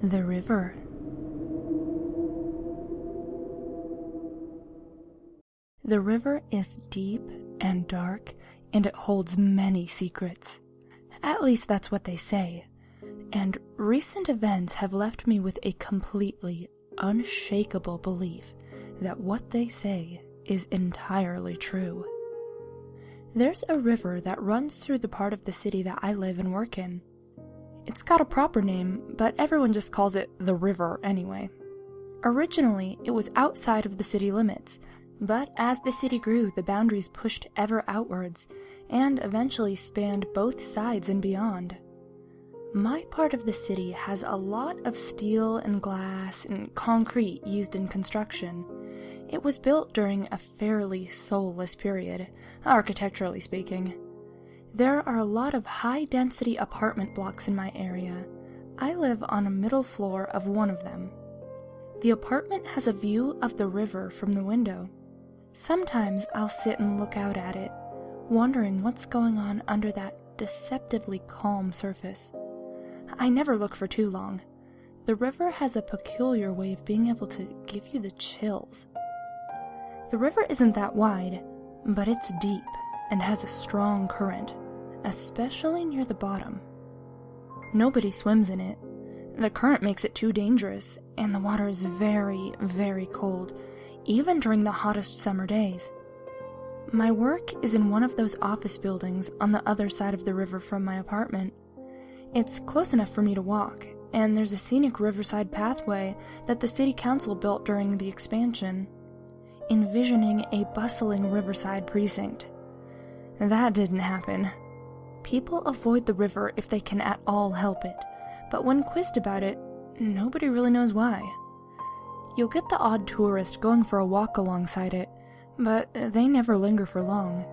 The river. The river is deep and dark, and it holds many secrets. At least that's what they say. And recent events have left me with a completely unshakable belief that what they say is entirely true. There's a river that runs through the part of the city that I live and work in. It's got a proper name, but everyone just calls it the river anyway. Originally, it was outside of the city limits, but as the city grew, the boundaries pushed ever outwards, and eventually spanned both sides and beyond. My part of the city has a lot of steel and glass and concrete used in construction. It was built during a fairly soulless period, architecturally speaking. There are a lot of high-density apartment blocks in my area. I live on a middle floor of one of them. The apartment has a view of the river from the window. Sometimes I'll sit and look out at it, wondering what's going on under that deceptively calm surface. I never look for too long. The river has a peculiar way of being able to give you the chills. The river isn't that wide, but it's deep and has a strong current, especially near the bottom. Nobody swims in it. The current makes it too dangerous, and the water is very, very cold, even during the hottest summer days. My work is in one of those office buildings on the other side of the river from my apartment. It's close enough for me to walk, and there's a scenic riverside pathway that the city council built during the expansion, envisioning a bustling riverside precinct. That didn't happen. People avoid the river if they can at all help it, but when quizzed about it, nobody really knows why. You'll get the odd tourist going for a walk alongside it, but they never linger for long.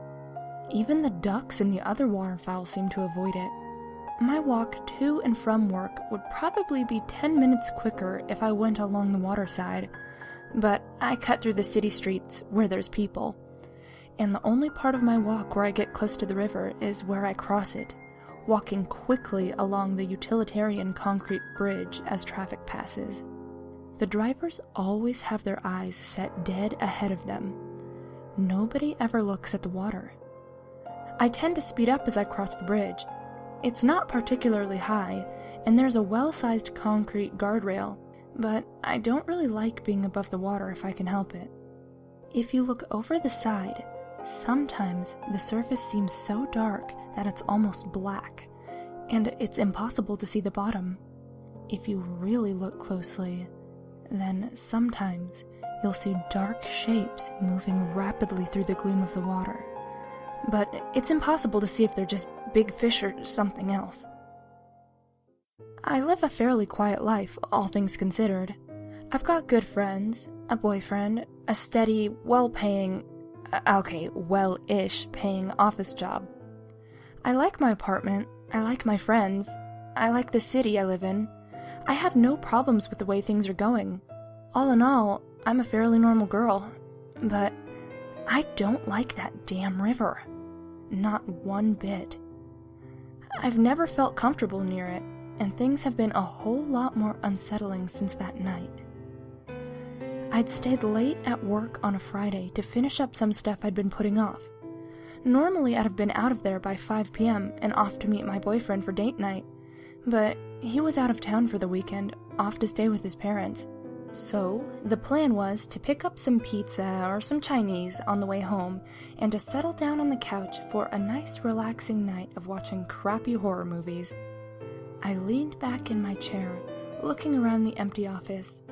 Even the ducks and the other waterfowl seem to avoid it. My walk to and from work would probably be 10 minutes quicker if I went along the waterside, but I cut through the city streets where there's people, and the only part of my walk where I get close to the river is where I cross it, walking quickly along the utilitarian concrete bridge as traffic passes. The drivers always have their eyes set dead ahead of them. Nobody ever looks at the water. I tend to speed up as I cross the bridge. It's not particularly high, and there's a well-sized concrete guardrail, but I don't really like being above the water if I can help it. If you look over the side, sometimes the surface seems so dark that it's almost black, and it's impossible to see the bottom. If you really look closely, then sometimes you'll see dark shapes moving rapidly through the gloom of the water. But it's impossible to see if they're just big fish or something else. I live a fairly quiet life, all things considered. I've got good friends, a boyfriend, a steady, well-ish paying office job. I like my apartment, I like my friends, I like the city I live in. I have no problems with the way things are going. All in all, I'm a fairly normal girl, but I don't like that damn river. Not one bit. I've never felt comfortable near it, and things have been a whole lot more unsettling since that night. I'd stayed late at work on a Friday to finish up some stuff I'd been putting off. Normally I'd have been out of there by 5 p.m. and off to meet my boyfriend for date night, but he was out of town for the weekend, off to stay with his parents. So, the plan was to pick up some pizza or some Chinese on the way home and to settle down on the couch for a nice relaxing night of watching crappy horror movies. I leaned back in my chair, looking around the empty office.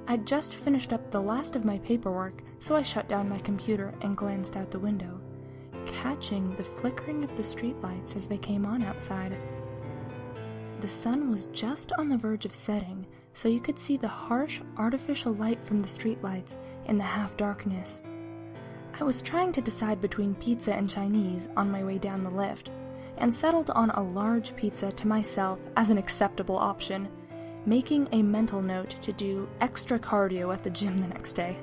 I'd just finished up the last of my paperwork, so I shut down my computer and glanced out the window, catching the flickering of the streetlights as they came on outside. The sun was just on the verge of setting, so you could see the harsh, artificial light from the streetlights in the half-darkness. I was trying to decide between pizza and Chinese on my way down the lift, and settled on a large pizza to myself as an acceptable option, making a mental note to do extra cardio at the gym the next day.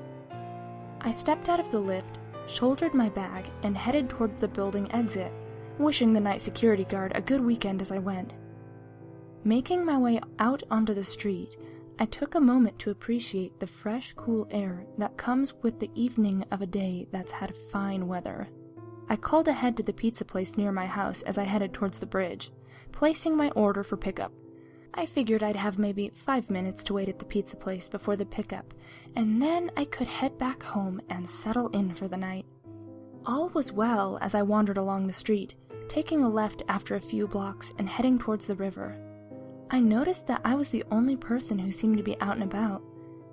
I stepped out of the lift, shouldered my bag, and headed toward the building exit, wishing the night security guard a good weekend as I went. Making my way out onto the street, I took a moment to appreciate the fresh, cool air that comes with the evening of a day that's had fine weather. I called ahead to the pizza place near my house as I headed towards the bridge, placing my order for pickup. I figured I'd have maybe 5 minutes to wait at the pizza place before the pickup, and then I could head back home and settle in for the night. All was well as I wandered along the street, taking a left after a few blocks and heading towards the river. I noticed that I was the only person who seemed to be out and about.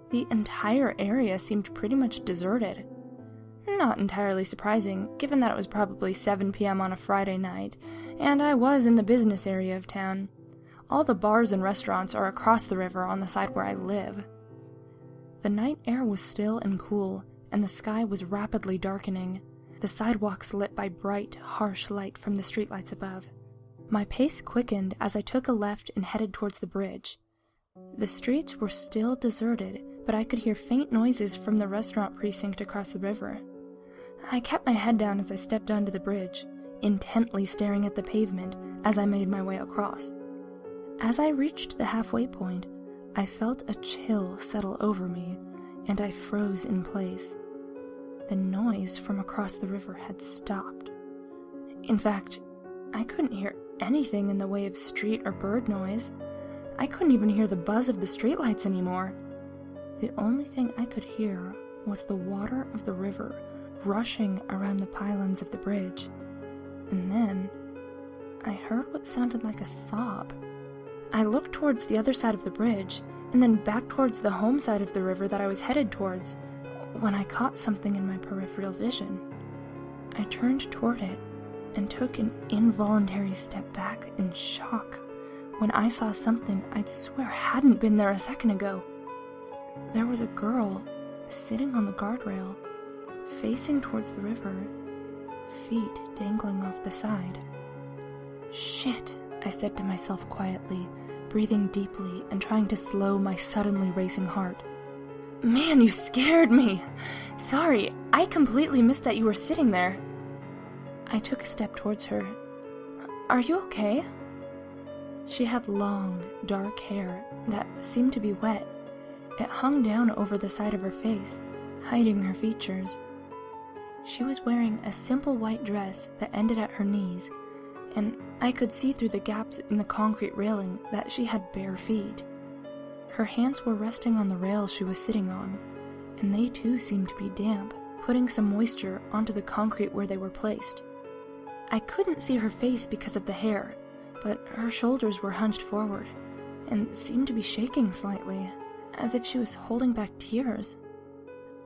The entire area seemed pretty much deserted. Not entirely surprising, given that it was probably 7 p.m. on a Friday night, and I was in the business area of town. All the bars and restaurants are across the river on the side where I live. The night air was still and cool, and the sky was rapidly darkening, the sidewalks lit by bright, harsh light from the streetlights above. My pace quickened as I took a left and headed towards the bridge. The streets were still deserted, but I could hear faint noises from the restaurant precinct across the river. I kept my head down as I stepped onto the bridge, intently staring at the pavement as I made my way across. As I reached the halfway point, I felt a chill settle over me, and I froze in place. The noise from across the river had stopped. In fact, I couldn't hear anything in the way of street or bird noise. I couldn't even hear the buzz of the streetlights anymore. The only thing I could hear was the water of the river rushing around the pylons of the bridge. And then, I heard what sounded like a sob. I looked towards the other side of the bridge, and then back towards the home side of the river that I was headed towards, when I caught something in my peripheral vision. I turned toward it, and took an involuntary step back in shock when I saw something I'd swear hadn't been there a second ago. There was a girl sitting on the guardrail, facing towards the river, feet dangling off the side. "Shit," I said to myself quietly, breathing deeply and trying to slow my suddenly racing heart. "Man, you scared me! Sorry, I completely missed that you were sitting there." I took a step towards her. "Are you okay?" She had long, dark hair that seemed to be wet. It hung down over the side of her face, hiding her features. She was wearing a simple white dress that ended at her knees, and I could see through the gaps in the concrete railing that she had bare feet. Her hands were resting on the rail she was sitting on, and they too seemed to be damp, putting some moisture onto the concrete where they were placed. I couldn't see her face because of the hair, but her shoulders were hunched forward, and seemed to be shaking slightly, as if she was holding back tears.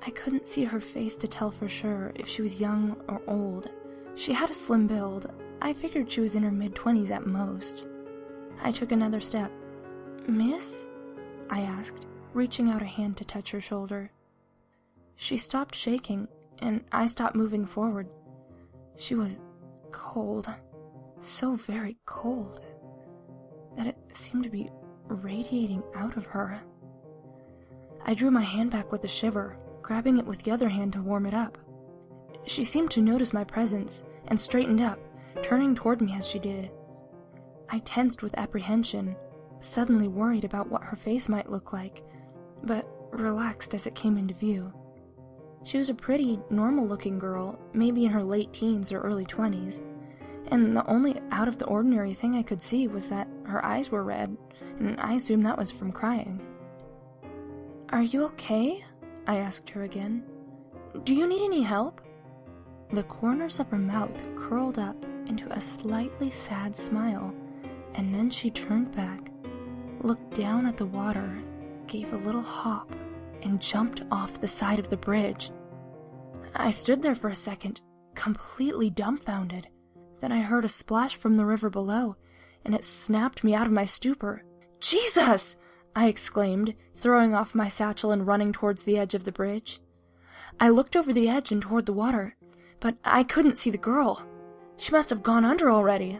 I couldn't see her face to tell for sure if she was young or old. She had a slim build. I figured she was in her mid-20s at most. I took another step. "Miss?" I asked, reaching out a hand to touch her shoulder. She stopped shaking, and I stopped moving forward. She was cold, so very cold, that it seemed to be radiating out of her. I drew my hand back with a shiver, grabbing it with the other hand to warm it up. She seemed to notice my presence, and straightened up, turning toward me as she did. I tensed with apprehension, suddenly worried about what her face might look like, but relaxed as it came into view. She was a pretty, normal-looking girl, maybe in her late teens or early 20s, and the only out-of-the-ordinary thing I could see was that her eyes were red, and I assumed that was from crying. "Are you okay?" I asked her again. "Do you need any help?" The corners of her mouth curled up into a slightly sad smile, and then she turned back, looked down at the water, gave a little hop, and jumped off the side of the bridge. I stood there for a second, completely dumbfounded. Then I heard a splash from the river below, and it snapped me out of my stupor. "Jesus!" I exclaimed, throwing off my satchel and running towards the edge of the bridge. I looked over the edge and toward the water, but I couldn't see the girl. She must have gone under already.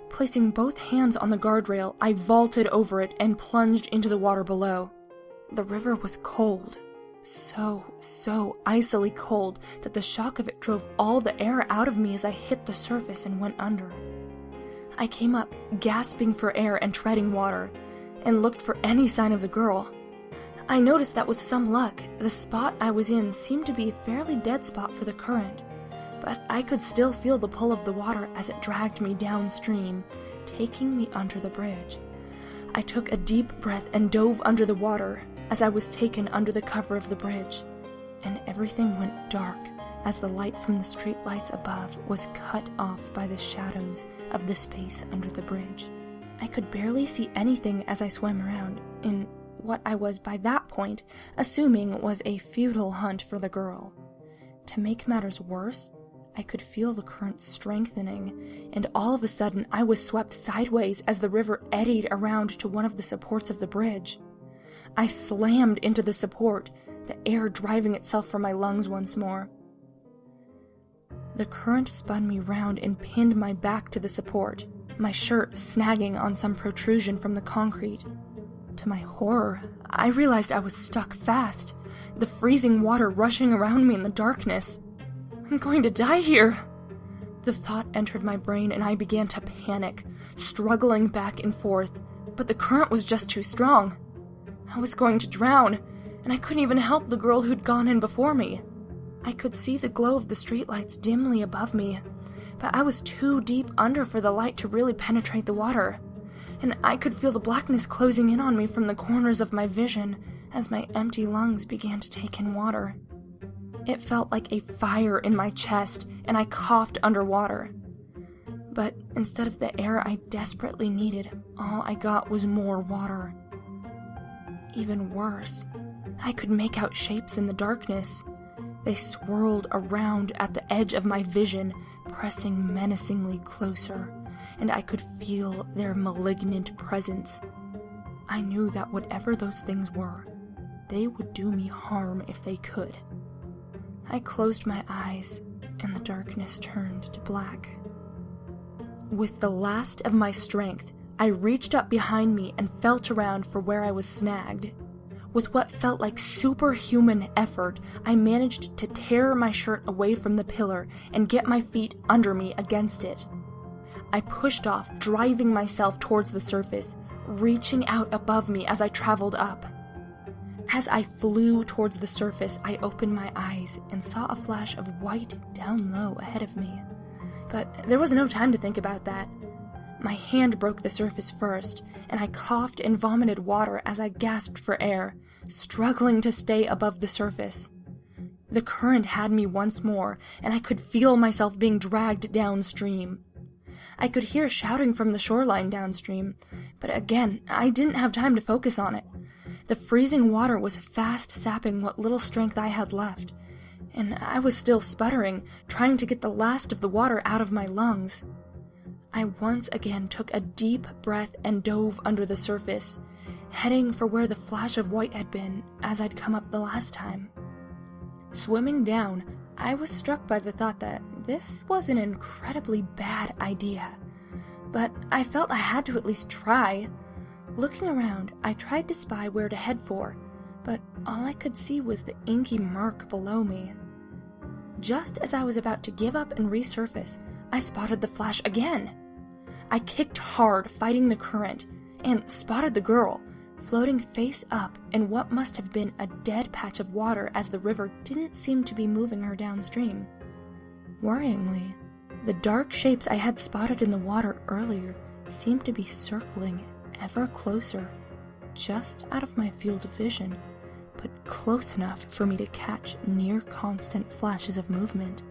Placing both hands on the guardrail, I vaulted over it and plunged into the water below. The river was cold, so icily cold that the shock of it drove all the air out of me as I hit the surface and went under. I came up, gasping for air and treading water, and looked for any sign of the girl. I noticed that with some luck, the spot I was in seemed to be a fairly dead spot for the current, but I could still feel the pull of the water as it dragged me downstream, taking me under the bridge. I took a deep breath and dove under the water as I was taken under the cover of the bridge, and everything went dark as the light from the streetlights above was cut off by the shadows of the space under the bridge. I could barely see anything as I swam around in what I was by that point assuming was a futile hunt for the girl. To make matters worse, I could feel the current strengthening, and all of a sudden I was swept sideways as the river eddied around to one of the supports of the bridge. I slammed into the support, the air driving itself from my lungs once more. The current spun me round and pinned my back to the support, my shirt snagging on some protrusion from the concrete. To my horror, I realized I was stuck fast, the freezing water rushing around me in the darkness. I'm going to die here! The thought entered my brain and I began to panic, struggling back and forth, but the current was just too strong. I was going to drown, and I couldn't even help the girl who'd gone in before me. I could see the glow of the streetlights dimly above me, but I was too deep under for the light to really penetrate the water, and I could feel the blackness closing in on me from the corners of my vision as my empty lungs began to take in water. It felt like a fire in my chest, and I coughed underwater. But instead of the air I desperately needed, all I got was more water. Even worse, I could make out shapes in the darkness. They swirled around at the edge of my vision, pressing menacingly closer, and I could feel their malignant presence. I knew that whatever those things were, they would do me harm if they could. I closed my eyes, and the darkness turned to black. With the last of my strength, I reached up behind me and felt around for where I was snagged. With what felt like superhuman effort, I managed to tear my shirt away from the pillar and get my feet under me against it. I pushed off, driving myself towards the surface, reaching out above me as I traveled up. As I flew towards the surface, I opened my eyes and saw a flash of white down low ahead of me. But there was no time to think about that. My hand broke the surface first, and I coughed and vomited water as I gasped for air, struggling to stay above the surface. The current had me once more, and I could feel myself being dragged downstream. I could hear shouting from the shoreline downstream, but again, I didn't have time to focus on it. The freezing water was fast sapping what little strength I had left, and I was still sputtering, trying to get the last of the water out of my lungs. I once again took a deep breath and dove under the surface, heading for where the flash of white had been as I'd come up the last time. Swimming down, I was struck by the thought that this was an incredibly bad idea, but I felt I had to at least try. Looking around, I tried to spy where to head for, but all I could see was the inky murk below me. Just as I was about to give up and resurface, I spotted the flash again. I kicked hard, fighting the current, and spotted the girl, floating face up in what must have been a dead patch of water as the river didn't seem to be moving her downstream. Worryingly, the dark shapes I had spotted in the water earlier seemed to be circling ever closer, just out of my field of vision, but close enough for me to catch near constant flashes of movement.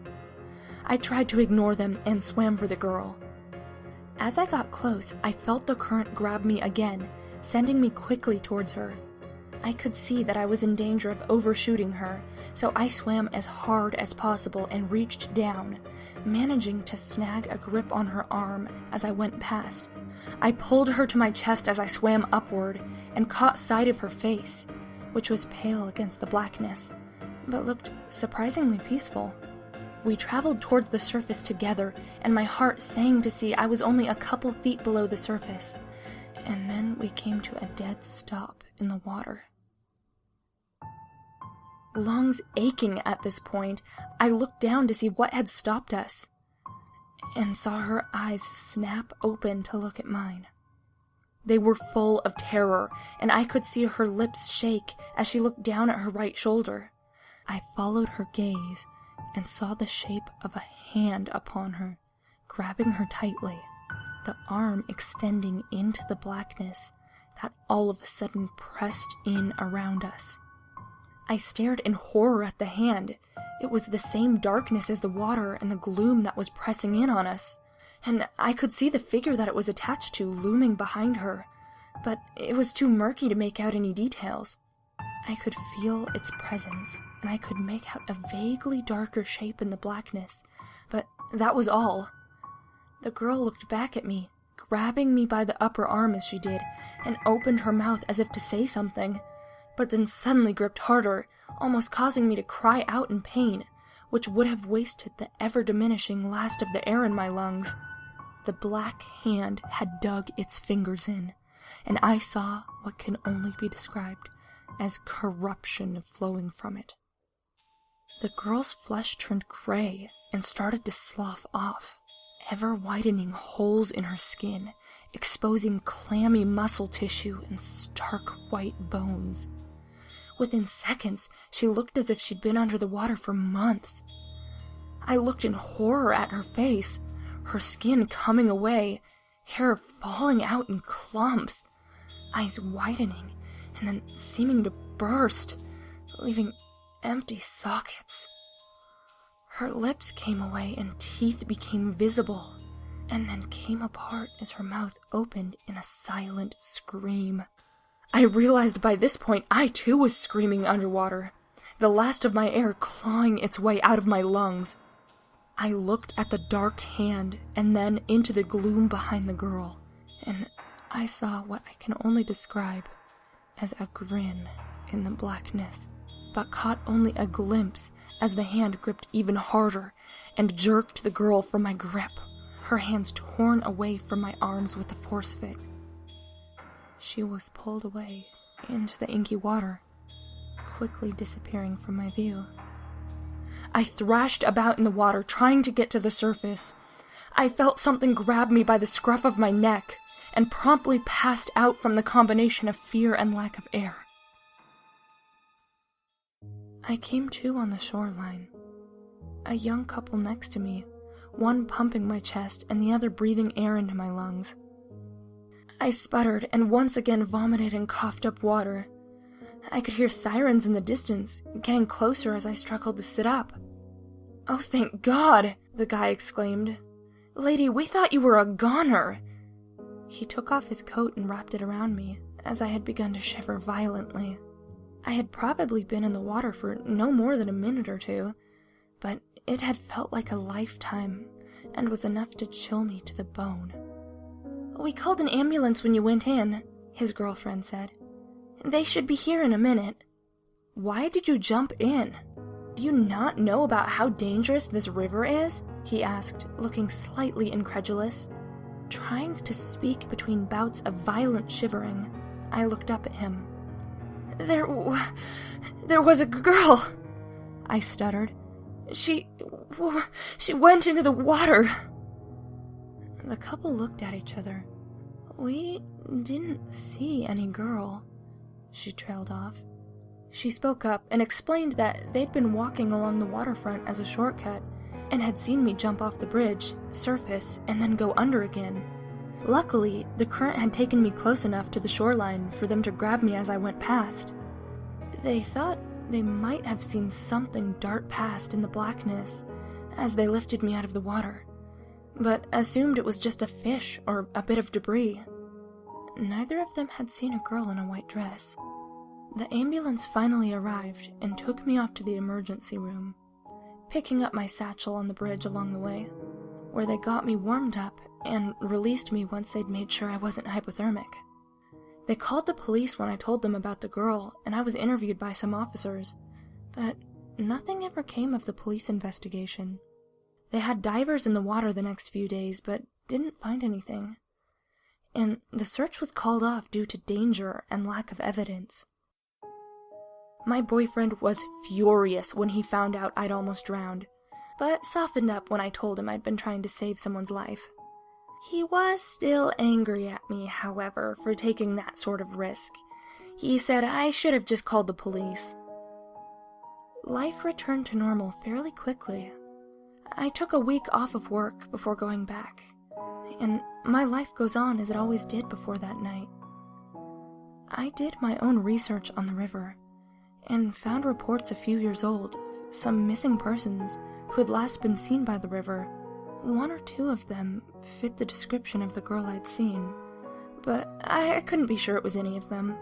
I tried to ignore them and swam for the girl. As I got close, I felt the current grab me again, sending me quickly towards her. I could see that I was in danger of overshooting her, so I swam as hard as possible and reached down, managing to snag a grip on her arm as I went past. I pulled her to my chest as I swam upward and caught sight of her face, which was pale against the blackness, but looked surprisingly peaceful. We traveled towards the surface together, and my heart sang to see I was only a couple feet below the surface, and then we came to a dead stop in the water. lungs aching at this point, I looked down to see what had stopped us, and saw her eyes snap open to look at mine. They were full of terror, and I could see her lips shake as she looked down at her right shoulder. I followed her gaze and saw the shape of a hand upon her, grabbing her tightly, the arm extending into the blackness that all of a sudden pressed in around us. I stared in horror at the hand. It was the same darkness as the water and the gloom that was pressing in on us, and I could see the figure that it was attached to looming behind her, but it was too murky to make out any details. I could feel its presence, and I could make out a vaguely darker shape in the blackness, but that was all. The girl looked back at me, grabbing me by the upper arm as she did, and opened her mouth as if to say something, but then suddenly gripped harder, almost causing me to cry out in pain, which would have wasted the ever-diminishing last of the air in my lungs. The black hand had dug its fingers in, and I saw what can only be described as corruption flowing from it. The girl's flesh turned gray and started to slough off, ever-widening holes in her skin, exposing clammy muscle tissue and stark white bones. Within seconds, she looked as if she'd been under the water for months. I looked in horror at her face, her skin coming away, hair falling out in clumps, eyes widening and then seeming to burst, leaving empty sockets. Her lips came away and teeth became visible, and then came apart as her mouth opened in a silent scream. I realized by this point I too was screaming underwater, the last of my air clawing its way out of my lungs. I looked at the dark hand and then into the gloom behind the girl, and I saw what I can only describe as a grin in the blackness, but caught only a glimpse as the hand gripped even harder and jerked the girl from my grip, her hands torn away from my arms with the force of it. She was pulled away into the inky water, quickly disappearing from my view. I thrashed about in the water, trying to get to the surface. I felt something grab me by the scruff of my neck, and promptly passed out from the combination of fear and lack of air. I came to on the shoreline. A young couple next to me, one pumping my chest and the other breathing air into my lungs. I sputtered and once again vomited and coughed up water. I could hear sirens in the distance, getting closer as I struggled to sit up. "Oh, thank God!" the guy exclaimed. "Lady, we thought you were a goner!" He took off his coat and wrapped it around me, as I had begun to shiver violently. I had probably been in the water for no more than a minute or two, but it had felt like a lifetime, and was enough to chill me to the bone. "We called an ambulance when you went in," his girlfriend said. "They should be here in a minute." "Why did you jump in? Do you not know about how dangerous this river is?" he asked, looking slightly incredulous. Trying to speak between bouts of violent shivering, I looked up at him. There was a girl," I stuttered. She went into the water." The couple looked at each other. "We didn't see any girl," she trailed off. She spoke up and explained that they'd been walking along the waterfront as a shortcut, and had seen me jump off the bridge, surface, and then go under again. Luckily, the current had taken me close enough to the shoreline for them to grab me as I went past. They thought they might have seen something dart past in the blackness as they lifted me out of the water, but assumed it was just a fish or a bit of debris. Neither of them had seen a girl in a white dress. The ambulance finally arrived and took me off to the emergency room, picking up my satchel on the bridge along the way, where they got me warmed up and released me once they'd made sure I wasn't hypothermic. They called the police when I told them about the girl, and I was interviewed by some officers, but nothing ever came of the police investigation. They had divers in the water the next few days, but didn't find anything. And the search was called off due to danger and lack of evidence. My boyfriend was furious when he found out I'd almost drowned, but softened up when I told him I'd been trying to save someone's life. He was still angry at me, however, for taking that sort of risk. He said I should have just called the police. Life returned to normal fairly quickly. I took a week off of work before going back, and my life goes on as it always did before that night. I did my own research on the river, and found reports a few years old of some missing persons who had last been seen by the river. One or two of them fit the description of the girl I'd seen, but I couldn't be sure it was any of them.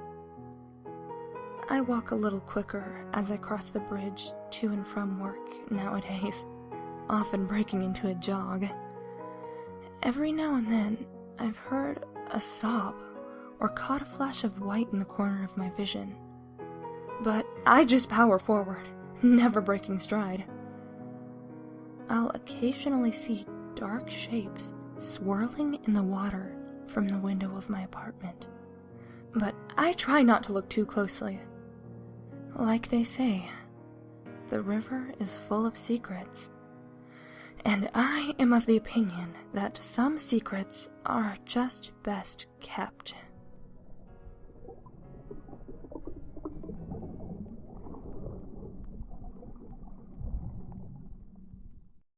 I walk a little quicker as I cross the bridge to and from work nowadays, often breaking into a jog. Every now and then, I've heard a sob or caught a flash of white in the corner of my vision. But I just power forward, never breaking stride. I'll occasionally see dark shapes swirling in the water from the window of my apartment, but I try not to look too closely. Like they say, the river is full of secrets, and I am of the opinion that some secrets are just best kept